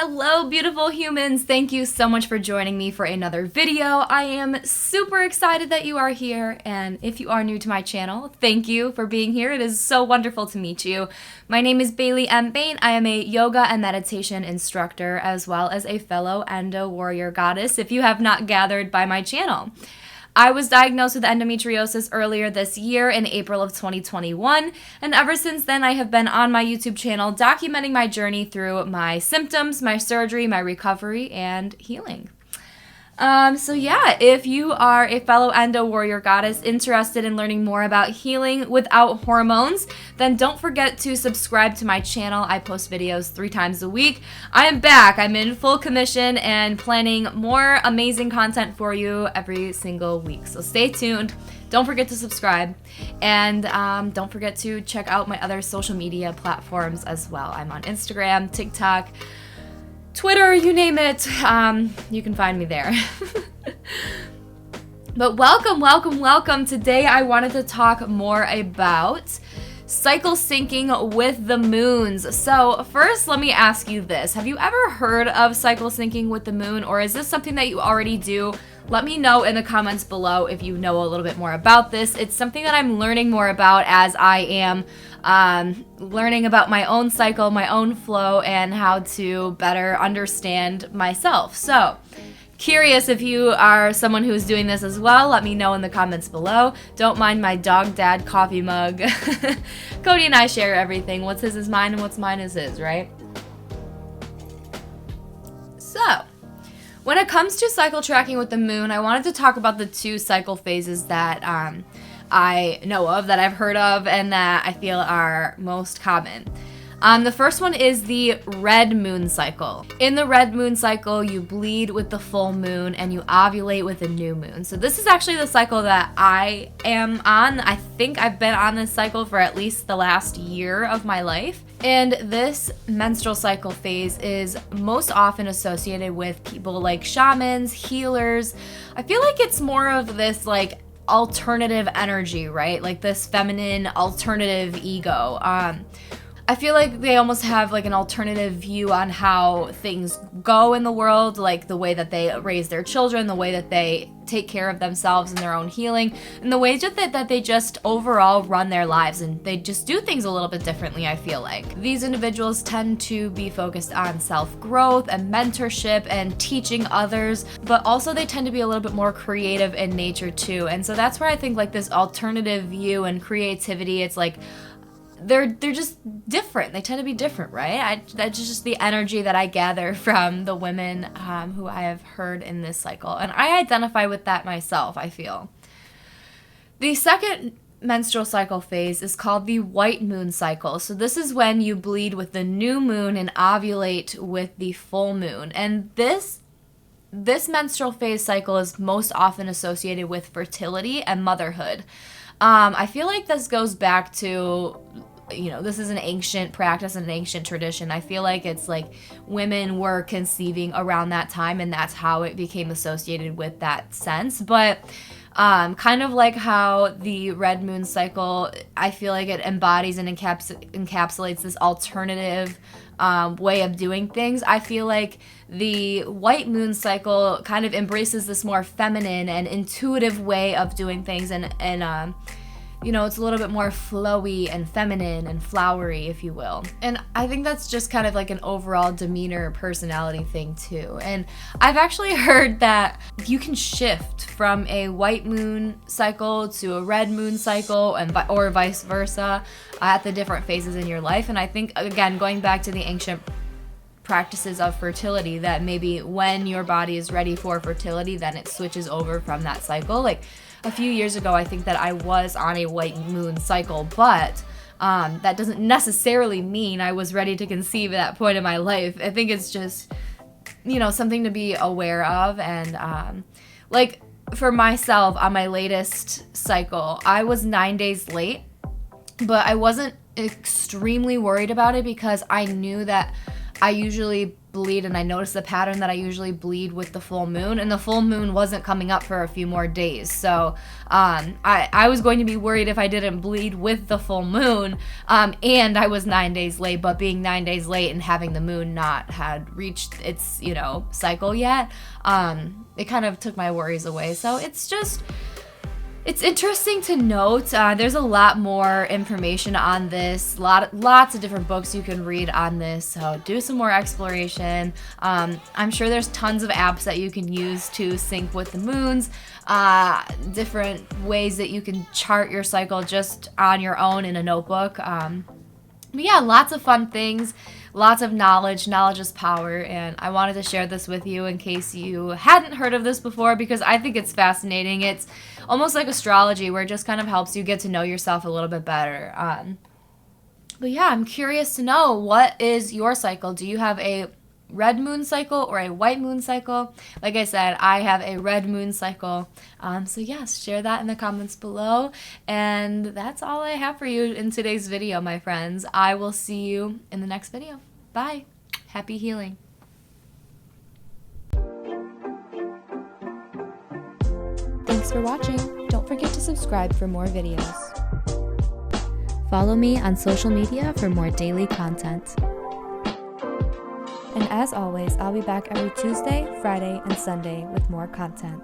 Hello, beautiful humans. Thank you so much for joining me for another video. I am super excited that you are here, and if you are new to my channel, thank you for being here. It is so wonderful to meet you. My name is Bailey M. Bain. I am a yoga and meditation instructor, as well as a fellow Endo warrior goddess, if you have not gathered by my channel. I was diagnosed with endometriosis earlier this year in April of 2021, and ever since then I have been on my YouTube channel documenting my journey through my symptoms, my surgery, my recovery, and healing. So yeah, if you are a fellow Endo warrior goddess interested in learning more about healing without hormones, then don't forget to subscribe to my channel. I post videos 3 times a week. I am back. I'm in full commission and planning more amazing content for you every single week. So stay tuned. Don't forget to subscribe, and don't forget to check out my other social media platforms as well. I'm on Instagram, TikTok, Twitter, you name it, you can find me there. But welcome. Today I wanted to talk more about cycle syncing with the moons. So first, let me ask you this. Have you ever heard of cycle syncing with the moon, or is this something that you already do? Let me know in the comments below if you know a little bit more about this. It's something that I'm learning more about as I am learning about my own cycle, my own flow, and how to better understand myself. So, curious if you are someone who's doing this as well. Let me know in the comments below. Don't mind my dog dad coffee mug. Cody and I share everything. What's his is mine and what's mine is his, right? So, when it comes to cycle tracking with the moon, I wanted to talk about the 2 cycle phases that I know of, that I've heard of, and that I feel are most common. The first one is the red moon cycle. In the red moon cycle, you bleed with the full moon and you ovulate with the new moon. So this is actually the cycle that I am on. I think I've been on this cycle for at least the last year of my life. And this menstrual cycle phase is most often associated with people like shamans, healers. I feel like it's more of this like alternative energy, right? Like this feminine alternative ego. I feel like they almost have like an alternative view on how things go in the world, like the way that they raise their children, the way that they take care of themselves and their own healing, and the way that they just overall run their lives, and they just do things a little bit differently, I feel like. These individuals tend to be focused on self-growth and mentorship and teaching others, but also they tend to be a little bit more creative in nature too. And so that's where I think like this alternative view and creativity, it's like they're just different. They tend to be different, right? That's just the energy that I gather from the women who I have heard in this cycle. And I identify with that myself, I feel. The second menstrual cycle phase is called the white moon cycle. So this is when you bleed with the new moon and ovulate with the full moon. And this menstrual phase cycle is most often associated with fertility and motherhood. I feel like this goes back to, this is an ancient practice and an ancient tradition. I feel like it's like women were conceiving around that time, and that's how it became associated with that sense. But kind of like how the red moon cycle, I feel like it embodies and encapsulates this alternative way of doing things. I feel like the white moon cycle kind of embraces this more feminine and intuitive way of doing things, and it's a little bit more flowy and feminine and flowery, if you will. And I think that's just kind of like an overall demeanor personality thing too. And I've actually heard that you can shift from a white moon cycle to a red moon cycle, or vice versa, at the different phases in your life. And I think, again, going back to the ancient practices of fertility, that maybe when your body is ready for fertility, then it switches over from that cycle. Like a few years ago, I think that I was on a white moon cycle, but that doesn't necessarily mean I was ready to conceive at that point in my life. I think it's just, something to be aware of. And like for myself, on my latest cycle, I was 9 days late, but I wasn't extremely worried about it because I knew that I usually bleed, and I noticed the pattern that I usually bleed with the full moon, and the full moon wasn't coming up for a few more days. So I was going to be worried if I didn't bleed with the full moon, and I was 9 days late. But being 9 days late and having the moon not had reached its, cycle yet, it kind of took my worries away. So it's interesting to note. There's a lot more information on this. Lots of different books you can read on this. So do some more exploration. I'm sure there's tons of apps that you can use to sync with the moons. Different ways that you can chart your cycle just on your own in a notebook. But yeah, lots of fun things. Lots of knowledge. Knowledge is power, and I wanted to share this with you in case you hadn't heard of this before, because I think it's fascinating. It's almost like astrology, where it just kind of helps you get to know yourself a little bit better. But yeah, I'm curious to know, what is your cycle? Do you have a red moon cycle or a white moon cycle? Like I said, I have a red moon cycle. So yes, share that in the comments below. And that's all I have for you in today's video, my friends. I will see you in the next video. Bye. Happy healing. Thanks for watching. Don't forget to subscribe for more videos. Follow me on social media for more daily content. And as always, I'll be back every Tuesday, Friday, and Sunday with more content.